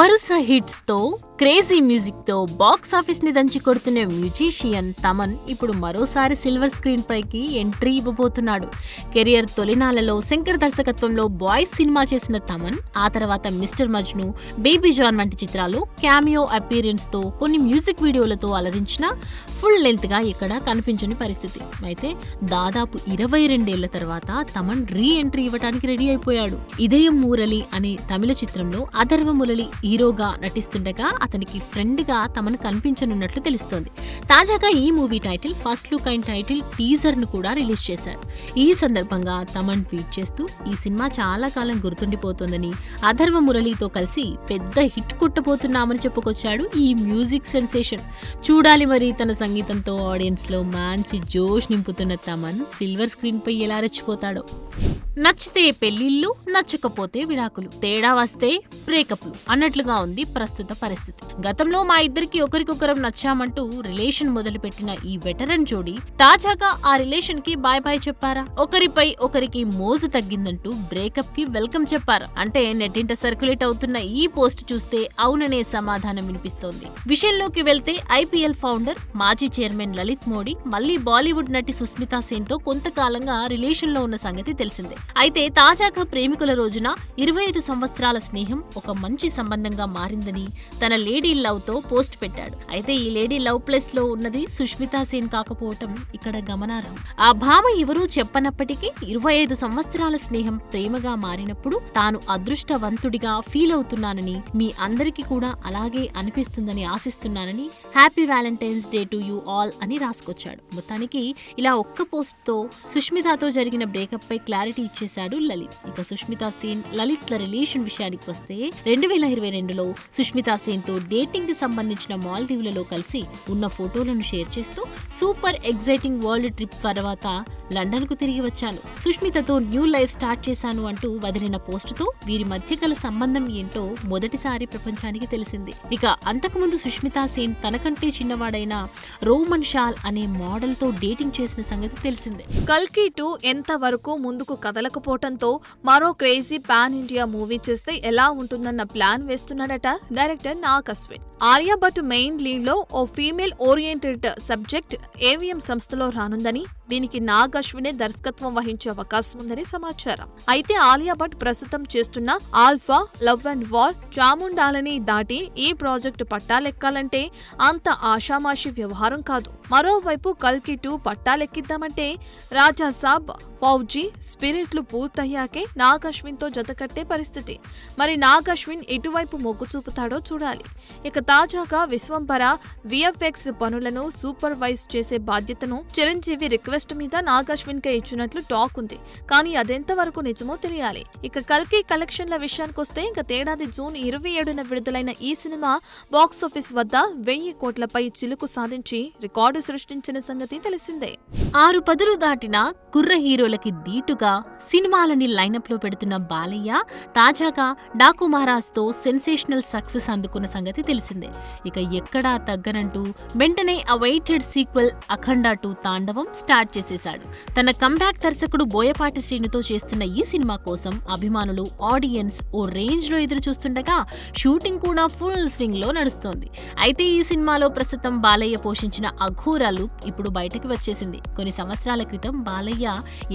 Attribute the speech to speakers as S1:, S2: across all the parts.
S1: వరుస హిట్స్ తో crazy music తో బాక్స్ ఆఫీస్ ని దంచి కొడుతున్న మ్యూజిషియన్ తమన్ ఇప్పుడు మరోసారి సిల్వర్ స్క్రీన్ పైకి ఎంట్రీ ఇవ్వబోతున్నాడు. కెరియర్ తొలినాళ్లలో శంకర్ దర్శకత్వంలో బాయ్స్ సినిమా చేసిన తమన్ ఆ తర్వాత మిస్టర్ మజ్ను, బేబీ జాన్ వంటి చిత్రాల్లో క్యామియో అపీరియన్స్ తో కొన్ని మ్యూజిక్ వీడియోలతో అలరించిన ఫుల్ లెంత్ గా ఇక్కడ కనిపించని పరిస్థితి. అయితే దాదాపు 22 ఏళ్ల తర్వాత తమన్ రీ ఎంట్రీ ఇవ్వడానికి రెడీ అయిపోయాడు. ఇదయం మురళి అనే తమిళ చిత్రంలో అథర్వ మురళి హీరోగా నటిస్తుండగా అతనికి ఫ్రెండ్ గా తమను కనిపించనున్నట్లు తెలుస్తోంది. తాజాగా ఈ movie title first look and title teaser ను కూడా రిలీజ్ చేశారు. ఈ సందర్భంగా తమన్ ట్వీట్ చేస్తూ ఈ సినిమా చాలా కాలం గుర్తుండిపోతోందని, అథర్వ మురళితో కలిసి పెద్ద హిట్ కొట్టబోతున్నామని చెప్పుకొచ్చాడు ఈ మ్యూజిక్ సెన్సేషన్. చూడాలి మరి తన సంగీతంతో ఆడియన్స్ లో మంచి జోష్ నింపుతున్న తమన్ సిల్వర్ స్క్రీన్ పై ఎలా రెచ్చిపోతాడో. నచ్చితే పెళ్లిళ్ళు, నచ్చకపోతే విడాకులు, తేడా వస్తే బ్రేకప్లు అన్నట్లుగా ఉంది ప్రస్తుత పరిస్థితి. గతంలో మా ఇద్దరికి ఒకరికొకరం నచ్చామంటూ రిలేషన్ మొదలుపెట్టిన ఈ వెటరన్ జోడీ తాజాగా ఆ రిలేషన్ కి బాయ్ బాయ్ చెప్పారా? ఒకరిపై ఒకరికి మోజు తగ్గిందంటూ బ్రేకప్ కి వెల్కమ్ చెప్పారా? అంటే నెట్టింట సర్క్యులేట్ అవుతున్న ఈ పోస్ట్ చూస్తే అవుననే సమాధానం వినిపిస్తోంది. విషయంలోకి వెళ్తే ఐపీఎల్ ఫౌండర్, మాజీ చైర్మన్ లలిత్ మోడీ మళ్లీ బాలీవుడ్ నటి సుస్మితా సేన్ తో కొంతకాలంగా రిలేషన్ లో ఉన్న సంగతి తెలిసిందే. అయితే తాజాగా ప్రేమికుల రోజున 25 సంవత్సరాల స్నేహం ఒక మంచి సంబంధంగా మారిందని తన లేడీ లవ్ తో పోస్ట్ పెట్టాడు. అయితే ఈ లేడీ లవ్ ప్లస్ లో ఉన్నది సుష్మితా సేన్ కాకపోవటం ఇక్కడ గమనార్హం. ఆ భామ ఎవరూ చెప్పనప్పటికీ 25 సంవత్సరాల స్నేహం ప్రేమగా మారినప్పుడు తాను అదృష్టవంతుడిగా ఫీల్ అవుతున్నానని, మీ అందరికీ కూడా అలాగే అనిపిస్తుందని ఆశిస్తున్నానని, happy Valentine's day to you all అని రాసుకొచ్చాడు. మొత్తానికి ఇలా ఒక్క పోస్ట్ తో సుష్మితాతో జరిగిన బ్రేకప్ పై క్లారిటీ ఇచ్చేశాడు లలిత్. ఇక సుష్మితా సేన్, లలిత్ ల రిలేషన్ విషయానికి వస్తే 2022లో సుష్మితా సేన్ తో డేటింగ్ కి సంబంధించిన మాల్దీవులలో కలిసి ఉన్న ఫోటోలను షేర్ చేస్తూ సూపర్ ఎగ్జైటింగ్ వరల్డ్ ట్రిప్ తర్వాత లండన్ కు తిరిగి వచ్చాను, సుష్మితతో న్యూ లైఫ్ స్టార్ట్ చేశాను అంటూ వదిలిన పోస్టుతో వీరి మధ్య గల సంబంధం ఏంటో మొదటిసారి ప్రపంచానికి తెలిసింది. ఇక అంతకుముందు సుష్మితా సేన్ తనకంటే చిన్నవాడైన రోమన్ షాల్ అనే మోడల్ తో డేటింగ్ చేసిన సంగతి తెలిసిందే.
S2: కల్కి 2 ఎంత వరకు ముందుకు కదలకపోవడంతో మరో క్రేజీ పాన్ ఇండియా మూవీ చేస్తే ఎలా ఉంటుందన్న ప్లాన్ వేస్తున్నాడట director Nag Ashwin. Alia Bhatt main lead లో ఓ ఫీమేల్ ఓరియంటెడ్ సబ్జెక్ట్ ఏవిఎం సంస్థలో రానుందని, దీనికి నాగ్ అశ్వినే దర్శకత్వం వహించే అవకాశం ఉందని సమాచారం. అయితే ఆలియా భట్ ప్రస్తుతం చేస్తున్న ఆల్ఫా, లవ్ అండ్ వార్, చాముండాలని దాటి ఈ ప్రాజెక్టు పట్టాలెక్కాలంటే అంత ఆషామాషి వ్యవహారం కాదు. మరోవైపు కల్కి 2 పట్టాలెక్కిద్దామంటే రాజాసాబ్, ఫౌజీ, స్పిరిట్లు పూర్తయ్యాకే నాగ్ అశ్విన్ తో జతకట్టే పరిస్థితి. మరి నాగ్ అశ్విన్ ఎటువైపు మొగ్గు చూపుతాడో చూడాలి. ఇక తాజాగా విశ్వంభర విఎఫ్ఎక్స్ పనులను సూపర్వైజ్ చేసే బాధ్యతను చిరంజీవి రిక్వెస్ట్ మీద నాగ్ అశ్విన్ కే ఇచ్చినట్లు టాక్ ఉంది. కానీ అదెంత వరకు నిజమో తెలియాలి. ఇక కల్కి కలెక్షన్ల విషయానికొస్తే గతేడాది జూన్ 27న విడుదలైన ఈ సినిమా బాక్సాఫీస్ వద్ద 1000 కోట్లపై చిలుకు సాధించి రికార్డు సృష్టించిన సంగతి తెలిసిందే.
S1: 6 పదులు దాటిన కుర్ర హీరోలకి దీటుగా సినిమాలని లైనప్ లో పెడుతున్న బాలయ్య తాజాగా డాకు మహారాజ్ తో సెన్సేషనల్ సక్సెస్ అందుకున్న సంగతి తెలిసిందే. ఇక ఎక్కడా తగ్గనంటూ వెంటనే అవైటెడ్ సీక్వెల్ అఖండ 2 తాండవం స్టార్ట్ చేసేశాడు. తన కంబ్యాక్ దర్శకుడు బోయపాటి శ్రీనుతో చేస్తున్న ఈ సినిమా కోసం అభిమానులు, ఆడియన్స్ ఓ రేంజ్ లో ఎదురు చూస్తుండగా షూటింగ్ కూడా ఫుల్ స్వింగ్ లో నడుస్తోంది. అయితే ఈ సినిమాలో ప్రస్తుతం బాలయ్య పోషించిన అఘోర లుక్ ఇప్పుడు బయటకు వచ్చేసింది. కొన్ని సంవత్సరాల క్రితం బాలయ్య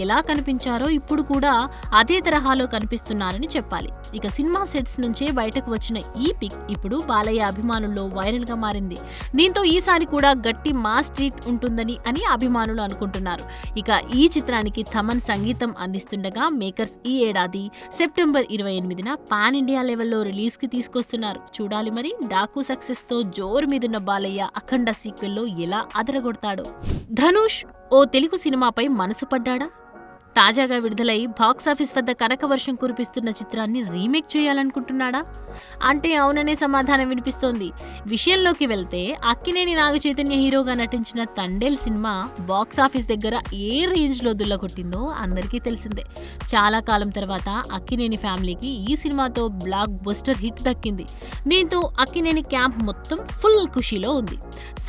S1: ఎలా కనిపించారో ఇప్పుడు కూడా అదే తరహాలో కనిపిస్తున్నారని చెప్పాలి. ఇక సినిమా సెట్స్ నుంచే బయటకు వచ్చిన ఈ పిక్ ఇప్పుడు బాలయ్య అభిమానుల్లో వైరల్ గా మారింది. దీంతో ఈసారి కూడా గట్టి మాస్ ట్రీట్ ఉంటుందని అని అభిమానులు అనుకుంటున్నారు. ఇక ఈ చిత్రానికి తమన్ సంగీతం అందిస్తుండగా మేకర్స్ ఈ ఏడాది సెప్టెంబర్ 28న పాన్ ఇండియా లెవెల్లో రిలీజ్ కి తీసుకొస్తున్నారు. చూడాలి మరి డాకు సక్సెస్ తో జోరు మీదున్న బాలయ్య అఖండ సీక్వెల్ లో ఎలా అదరగొడతాడో. ధనుష్ ఓ తెలుగు సినిమాపై మనసు పడ్డాడా? తాజాగా విడుదలై బాక్సాఫీస్ వద్ద కనకవర్షం కురిపిస్తున్న చిత్రాన్ని రీమేక్ చేయాలనుకుంటున్నాడా? అంటే అవుననే సమాధానం వినిపిస్తోంది. విషయంలోకి వెళ్తే అక్కినేని నాగచైతన్య హీరోగా నటించిన తండేల్ సినిమా బాక్సాఫీస్ దగ్గర ఏ రేంజ్ లో దుల్లగొట్టిందో అందరికీ తెలిసిందే. చాలా కాలం తర్వాత అక్కినేని ఫ్యామిలీకి ఈ సినిమాతో బ్లాక్ బస్టర్ హిట్ దక్కింది. దీంతో అక్కినేని క్యాంప్ మొత్తం ఫుల్ ఖుషీలో ఉంది.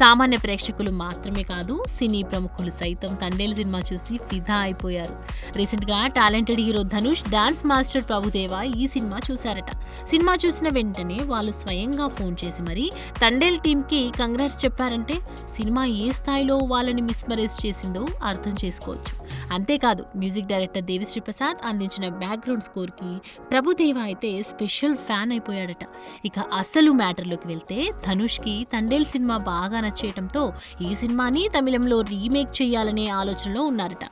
S1: సామాన్య ప్రేక్షకులు మాత్రమే కాదు, సినీ ప్రముఖులు సైతం తండేల్ సినిమా చూసి ఫిదా అయిపోయారు. రీసెంట్ గా talented hero Dhanush, dance master Prabhudeva ఈ సినిమా చూశారట. సినిమా చూసి చూసిన వెంటనే వాళ్ళు స్వయంగా ఫోన్ చేసి మరి తండేల్ టీంకి కంగ్రాట్స్ చెప్పారంటే సినిమా ఏ స్థాయిలో వాళ్ళని మిస్మరైజ్ చేసిందో అర్థం చేసుకోవచ్చు. అంతేకాదు మ్యూజిక్ డైరెక్టర్ దేవిశ్రీ ప్రసాద్ అందించిన బ్యాక్గ్రౌండ్ స్కోర్కి ప్రభుదేవ అయితే స్పెషల్ ఫ్యాన్ అయిపోయాడట. ఇక అసలు మ్యాటర్లోకి వెళ్తే ధనుష్కి తండేల్ సినిమా బాగా నచ్చేయటంతో ఈ సినిమాని తమిళంలో రీమేక్ చేయాలనే ఆలోచనలో ఉన్నారట.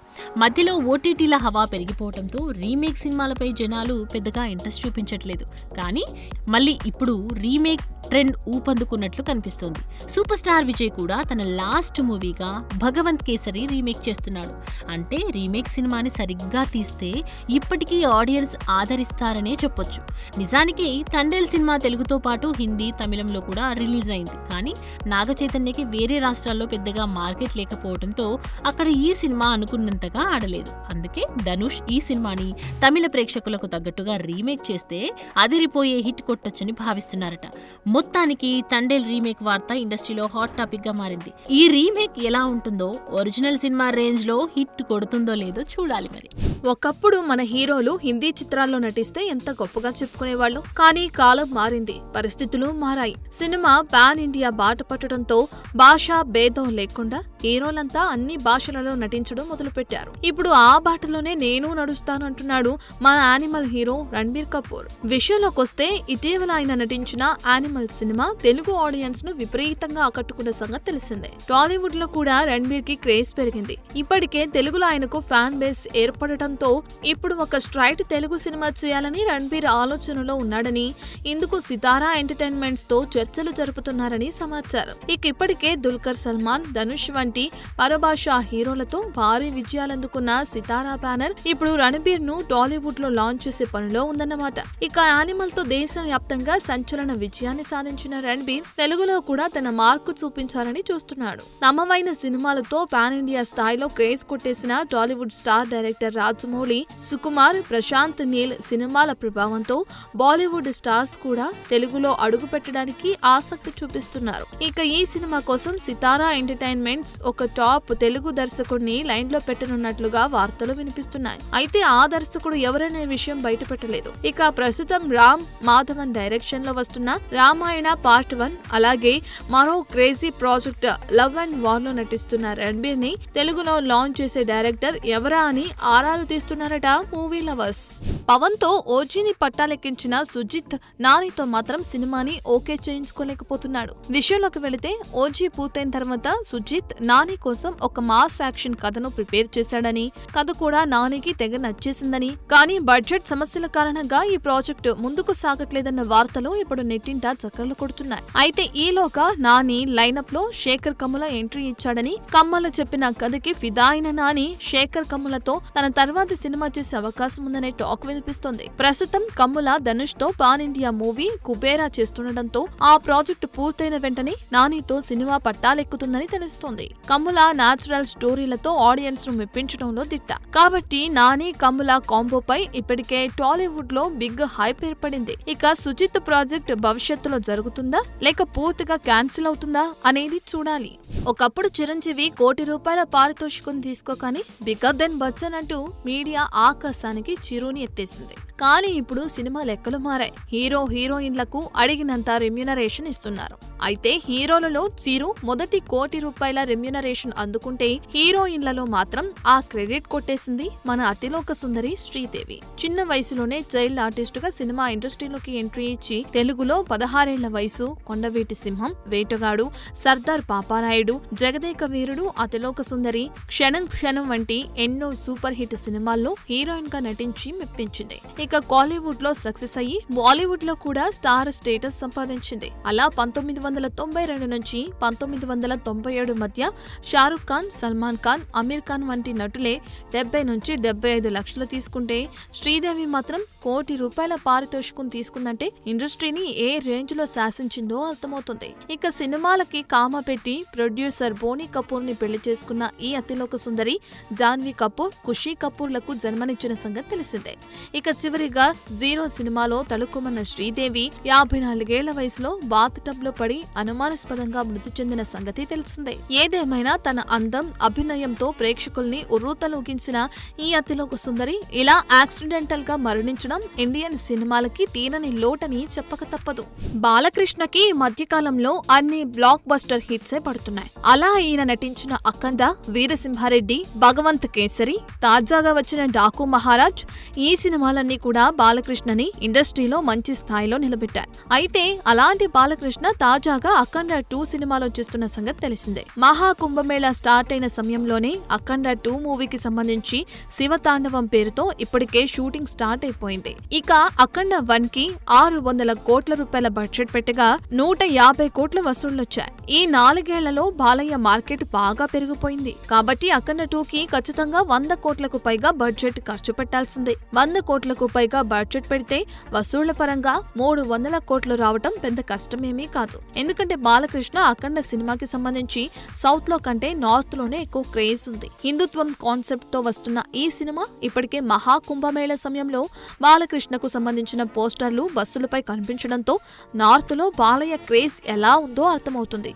S1: మధ్యలో ఓటీటీల హవా పెరిగిపోవడంతో రీమేక్ సినిమాలపై జనాలు పెద్దగా ఇంట్రెస్ట్ చూపించట్లేదు. కానీ మళ్ళీ ఇప్పుడు రీమేక్ ట్రెండ్ ఊపందుకున్నట్లు కనిపిస్తోంది. సూపర్ స్టార్ విజయ్ కూడా తన లాస్ట్ మూవీగా భగవంత్ కేసరి రీమేక్ చేస్తున్నాడు. అంటే రీమేక్ సినిమాని సరిగ్గా తీస్తే ఇప్పటికీ ఆడియన్స్ ఆదరిస్తారనే చెప్పొచ్చు. నిజానికి తండేల్ సినిమా తెలుగుతో పాటు హిందీ, తమిళంలో కూడా రిలీజ్ అయింది. కానీ నాగ చైతన్యకి వేరే రాష్ట్రాల్లో పెద్దగా మార్కెట్ లేకపోవడంతో అక్కడ ఈ సినిమా అనుకున్నంతగా ఆడలేదు. అందుకే ధనుష్ ఈ సినిమాని తమిళ ప్రేక్షకులకు తగ్గట్టుగా రీమేక్ చేస్తే అదిరిపోయే హిట్ కొట్టొచ్చని భావిస్తున్నారట. మొత్తానికి తండేల్ రీమేక్ వార్త ఇండస్ట్రీలో హాట్ టాపిక్ గా మారింది. ఈ రీమేక్ ఎలా ఉంటుందో, ఒరిజినల్ సినిమా రేంజ్ లో హిట్ కొడుతుందో లేదో చూడాలి మరి.
S2: ఒకప్పుడు మన హీరోలు హిందీ చిత్రాల్లో నటిస్తే ఎంత గొప్పగా చెప్పుకునేవాళ్ళు. కానీ కాలం మారింది, పరిస్థితులు మారాయి. సినిమా పాన్ ఇండియా బాట పట్టడంతో భాషా భేదం లేకుండా హీరోలంతా అన్ని భాషలలో నటించడం మొదలుపెట్టారు. ఇప్పుడు ఆ బాటలోనే నేను నడుస్తాను అంటున్నాడు మన యానిమల్ హీరో రణబీర్ కపూర్. విషయంలోకొస్తే ఇటీవల ఆయన నటించిన యానిమల్ సినిమా తెలుగు ఆడియన్స్ ను విపరీతంగా ఆకట్టుకున్న సంగతి తెలిసిందే. టాలీవుడ్ లో కూడా రణబీర్ కి క్రేజ్ పెరిగింది. ఇప్పటికే తెలుగులో ఆయనకు ఫ్యాన్ బేస్ ఏర్పడటంతో ఇప్పుడు ఒక స్ట్రైట్ తెలుగు సినిమా చేయాలని రణబీర్ ఆలోచనలో ఉన్నాడని, ఇందుకు సితారా ఎంటర్టైన్మెంట్స్ తో చర్చలు జరుపుతున్నారని సమాచారం. ఇప్పటికే దుల్కర్ సల్మాన్, ధనుష్ వంటి పరభాషా హీరోలతో భారీ విజయాలందుకున్న సితారా బ్యానర్ ఇప్పుడు రణబీర్ ను టాలీవుడ్ లో లాంచ్ చేసే పనిలో ఉందన్నమాట. ఇక యానిమల్ తో దేశవ్యాప్తంగా సంచలన విజయాన్ని సాధించిన రణబీర్ తెలుగులో కూడా తన మార్కు చూపించాలని చూస్తున్నాడు. నమ్మవైన సినిమాలతో పాన్ ఇండియా స్థాయిలో క్రేజ్ కొట్టేసిన టాలీవుడ్ స్టార్ డైరెక్టర్ రాజమౌళి, సుకుమార్, ప్రశాంత్ నీల్ సినిమాల ప్రభావంతో బాలీవుడ్ స్టార్స్ కూడా తెలుగులో అడుగు పెట్టడానికి ఆసక్తి చూపిస్తున్నారు. ఇక ఈ సినిమా కోసం సితారా ఎంటర్టైన్మెంట్స్ ఒక టాప్ తెలుగు దర్శకుడిని లైన్ లో పెట్టనున్నట్లుగా వార్తలు వినిపిస్తున్నాయి. అయితే ఆ దర్శకుడు ఎవరనే విషయం బయటపెట్టలేదు. ఇక ప్రస్తుతం రామ్ మాధవన్ డైరెక్షన్ లో వస్తున్న రామాయణ పార్ట్ 1 అలాగే మరో crazy project love and war లో నటిస్తున్న రణబీర్ ని తెలుగులో లాంచ్ చేసే డైరెక్టర్ ఎవరా అని ఆరాలు తీస్తున్నారట మూవీ లవర్స్. పవన్ తో ఓజీని పట్టాలెక్కించిన సుజిత్ నానితో మాత్రం సినిమాని ఓకే చేయించుకోలేకపోతున్నాడు. విషయంలోకి వెళితే ఓజీ పూర్తయిన తర్వాత సుజిత్ నాని కోసం ఒక మాస్ యాక్షన్ కథను ప్రిపేర్ చేశాడని, కథ కూడా నానికి తెగ నచ్చేసిందని, కానీ బడ్జెట్ సమస్యల కారణంగా ఈ ప్రాజెక్టు ముందుకు సాగట్లేదన్న వార్తలు ఇప్పుడు నెట్టింట చక్కర్లు కొడుతున్నాయి. అయితే ఈలోగా నాని లైనప్ లో శేఖర్ కమ్ముల ఎంట్రీ ఇచ్చాడని, కమ్మల చెప్పిన కథకి ఫిదా అయిన నాని శేఖర్ కమ్ములతో తన తర్వాతి సినిమా చేసే అవకాశం ఉందనే టాక్ వినిపిస్తోంది. ప్రస్తుతం కమ్ముల ధనుష్ తో పాన్ ఇండియా మూవీ కుబేరా చేస్తుండటంతో ఆ ప్రాజెక్టు పూర్తయిన వెంటనే నానితో సినిమా పట్టాలెక్కుతుందని తెలుస్తోంది. కమ్ముల నాచురల్ స్టోరీలతో ఆడియన్స్ ను మెప్పించడంలో దిట్ట కాబట్టి నాని కమ్ముల కాంబోపై ఇప్పటికే టాలీవుడ్ లో బిగ్ హైప్ ఏర్పడింది. ఇక సుజిత్ ప్రాజెక్ట్ భవిష్యత్తులో జరుగుతుందా లేక పూర్తిగా క్యాన్సిల్ అవుతుందా అనేది చూడాలి. ఒకప్పుడు చిరంజీవి ₹1,00,00,000 పారితోషికం తీసుకోగానే బిగ్గర్ దెన్ బచ్చన్ అంటూ మీడియా ఆకాశానికి చిరుని ఎత్తేసింది. కానీ ఇప్పుడు సినిమా లెక్కలు మారాయి. హీరో హీరోయిన్లకు అడిగినంత రెమ్యునరేషన్ ఇస్తున్నారు. అయితే హీరోలలో చిరు మొదటి ₹1,00,00,000 రెమ్యునరేషన్ అందుకుంటే హీరోయిన్లలో మాత్రం ఆ క్రెడిట్ కొట్టేసింది మన అతిలోక సుందరి శ్రీదేవి. చిన్న వయసులోనే చైల్డ్ ఆర్టిస్ట్ గా సినిమా ఇండస్ట్రీలోకి ఎంట్రీ ఇచ్చి తెలుగులో 16 ఏళ్ల వయసు కొండవీటి సింహం, వేటగాడు, సర్దార్ పాపారాయుడు, జగదేక వీరుడు, అతిలోక సుందరి, క్షణం క్షణం వంటి ఎన్నో సూపర్ హిట్ సినిమాల్లో హీరోయిన్ గా నటించి మెప్పించింది. ఇక కాలీవుడ్ లో సక్సెస్ అయ్యి బాలీవుడ్ లో కూడా స్టార్ స్టేటస్ సంపాదించింది. అలా 1992 నుంచి 1997 మధ్య షారుఖ్ ఖాన్, సల్మాన్ ఖాన్, అమీర్ ఖాన్ వంటి నటులే 70 నుంచి 75 లక్షలు తీసుకుంటే శ్రీదేవి మాత్రం ₹1,00,00,000 పారితోషికం తీసుకుందంటే ఇండస్ట్రీని ఏ రేంజ్ లో శాసించిందో అర్థమవుతుంది. ఇక సినిమాలకి కామ పెట్టి ప్రొడ్యూసర్ బోనీ కపూర్ ని పెళ్లి చేసుకున్న ఈ అతిలోక సుందరి జాన్వీ కపూర్, ఖుషీ కపూర్లకు జన్మనిచ్చిన సంగతి తెలిసిందే. ఇక చివరిగా జీరో సినిమాలో తలుక్కుమన్న శ్రీదేవి 54 ఏళ్ల వయసులో బాత్ టబ్ లో పడి అనుమానాస్పదంగా మృతి చెందిన సంగతి తెలిసిందే. ఏదేమైనా తన అందం, అభినయంతో ప్రేక్షకుల్ని ఉర్రూతలూగించిన ఈ అతిలోక సుందరి ఇలా యాక్సిడెంటల్ గా మరణించడం ఇండియన్ సినిమాలకి తీరని లోటని చెప్పక తప్పదు. బాలకృష్ణకి ఈ మధ్యకాలంలో అన్ని బ్లాక్ బస్టర్ హిట్సే పడుతున్నాయి. అలా ఈయన నటించిన అఖండ, వీరసింహారెడ్డి, భగవంత్ కేసరి, తాజాగా వచ్చిన డాకు మహారాజ్ ఈ సినిమాలన్నీ కూడా బాలకృష్ణని ఇండస్ట్రీలో మంచి స్థాయిలో నిలబెట్టాయి. అయితే అలాంటి బాలకృష్ణ తాజాగా అఖండ 2 సినిమాలో చేస్తున్న సంగతి తెలిసిందే. మహా కుంభమేళా స్టార్ట్ అయిన సమయంలోనే అఖండ 2 మూవీకి సంబంధించి శివతాండవం పేరుతో ఇప్పటికే షూటింగ్ స్టార్ట్ అయిపోయింది. ఇక అఖండ 1 కి 600 కోట్ల రూపాయల బడ్జెట్ పెట్టగా 150 కోట్ల వసూళ్లొచ్చాయి. ఈ 4 ఏళ్లలో బాలయ్య మార్కెట్ బాగా పెరిగిపోయింది. కాబట్టి అఖండ 2 కి ఖచ్చితంగా 100 కోట్లకు పైగా బడ్జెట్ ఖర్చు పెట్టాల్సిందే. 100 కోట్లకు పైగా బడ్జెట్ పెడితే వసూళ్ల పరంగా 300 కోట్లు రావటం పెద్ద కష్టమేమీ కాదు. ఎందుకంటే బాలకృష్ణ అఖండ సినిమాకి సంబంధించి సౌత్ లో కంటే నార్త్ లోనే ఎక్కువ క్రేజ్ ఉంది. హిందుత్వం కాన్సెప్ట్ తో వస్తున్న ఈ సినిమా ఇప్పటికే మహా కుంభమేళ సమయంలో బాలకృష్ణకు సంబంధించిన పోస్టర్లు బస్సులపై కనిపించడంతో నార్త్ లో బాలయ్య క్రేజ్ ఎలా ఉందో అర్థమవుతుంది.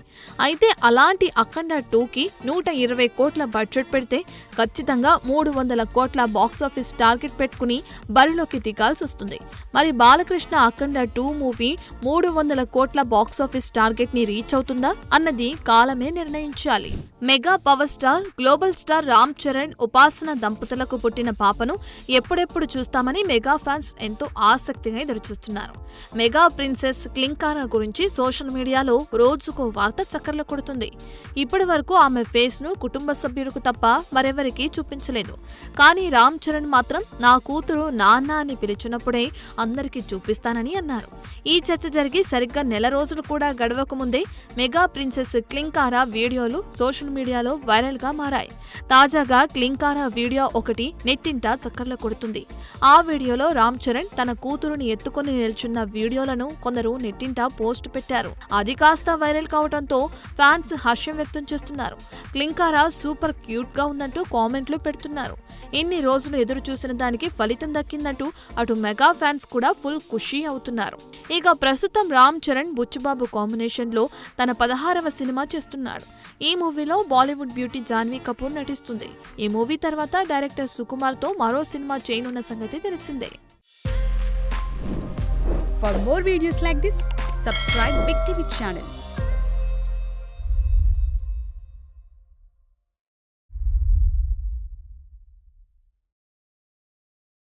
S2: అయితే అలాంటి అఖండ 2 కి 120 కోట్ల బడ్జెట్ పెడితే ఖచ్చితంగా 300 కోట్ల బాక్సాఫీస్ టార్గెట్ పెట్టుకుని బరిలోకి దిగాల్సి వస్తుంది. మరి బాలకృష్ణ అఖండ 2 మూవీ 300 కోట్ల బాక్సాఫీస్ టార్గెట్ ని రీచ్ అవుతుందా అన్నది కాలమే నిర్ణయించాలి. Mega power star, global star Ram Charan, ఉపాసన దంపతులకు పుట్టిన పాపను ఎప్పుడెప్పుడు చూస్తామని మెగా ఫ్యాన్స్ ఎంతో ఆసక్తిగా ఎదురుచూస్తున్నారు. మెగా ప్రిన్సెస్ క్లింకారా గురించి సోషల్ మీడియాలో రోజుకో వార్త చక్కర్లు కొడుతుంది. ఇప్పటి వరకు ఆమె ఫేస్ ను కుటుంబ సభ్యులకు తప్ప మరెవరికీ చూపించలేదు. కానీ రామ్ చరణ్ మాత్రం నా కూతురు నాన్న అని పిలిచినప్పుడే అందరికీ చూపిస్తానని అన్నారు. ఈ చర్చ జరిగి సరిగ్గా నెల రోజులు కూడా గడవకముందే మెగా ప్రిన్సెస్ క్లింకారా వీడియోలు సోషల్ మీడియాలో వైరల్ గా మారాయి. తాజాగా క్లింకారా వీడియో ఒకటి నెట్టింట చక్కర్లు కొడుతుంది. ఆ వీడియోలో రామ్ చరణ్ తన కూతురుని ఎత్తుకొని నిల్చున్న వీడియోలను కొందరు నెట్టింట పోస్ట్ పెట్టారు. అది కాస్త వైరల్ కావడంతో ఫ్యాన్స్ హర్షం వ్యక్తం చేస్తున్నారు. క్లింకారా సూపర్ క్యూట్ గా ఉందంటూ కామెంట్లు పెడుతున్నారు. ఇన్ని రోజులు ఎదురు చూసిన దానికి ఫలితం దక్కిందంటూ అటు మెగా ఫ్యాన్స్ కూడా ఫుల్ ఖుషీ అవుతున్నారు. ఇక ప్రస్తుతం రామ్ చరణ్ బుచ్చుబాబు కాంబినేషన్ లో తన 16వ సినిమా చేస్తున్నాడు. ఈ మూవీలో బాలీవుడ్ బ్యూటీ జాన్వీ కపూర్ నటిస్తుంది. ఈ మూవీ తర్వాత డైరెక్టర్ సుకుమార్ తో మరో సినిమా చేయనున్న సంగతి తెలిసిందే.
S3: For more videos like this, subscribe Big TV channel.